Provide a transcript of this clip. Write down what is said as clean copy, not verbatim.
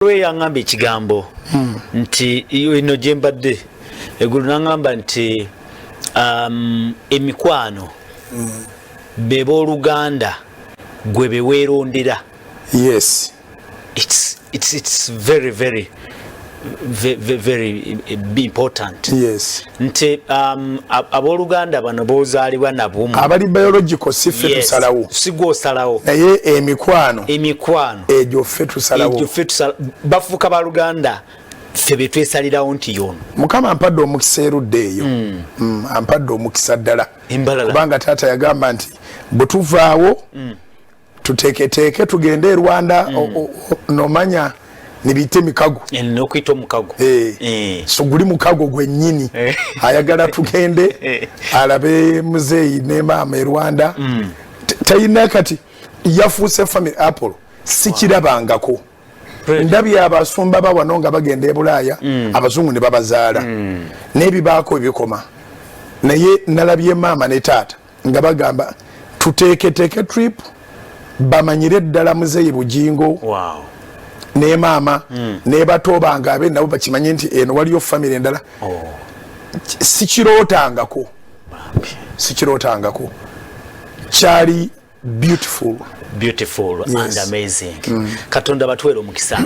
Lwe yangamba ekigambo nti ino gyembadde eggulu nangamba nti emikwano beba oluganda gwe beweerondera. Yes, it's very important. Yes. Nti abooluganda bano boozaalibwa nabumu abali biological si ffe tusalawo. Sigwa osalawo. Naye emikwano egyo ffe tusalawo. Bafuuka baluganda ffe be twesalirawo nti yono. Mukama ampadde omukisa erudde eyo. Ampadde omukisa ddala. Kubanga taata yagamba nti bwe tuvaawo tuteeketeeke tugende e Rwanda nomanya nibite mikago n'okuyita omukago so guli mukago gwennyini ayagala tugende alabe muzeeyi ne maama e Rwanda tayina kati yafuuse family apple sikirabangako ndabye abasumba bawano nga bagenda e Bulaaya abazungu ne babazaala n'ebibaako ebikoma naye nalabye maama ne taata nga bagamba tuteeketeeke trip bamanyire ddala muzeeyi Bujjingo ne maama ne bato bange nabo bakimanye nti eno waliyo family endala sikirootangako kyali beautiful and amazing. Katonda batwere omukisa.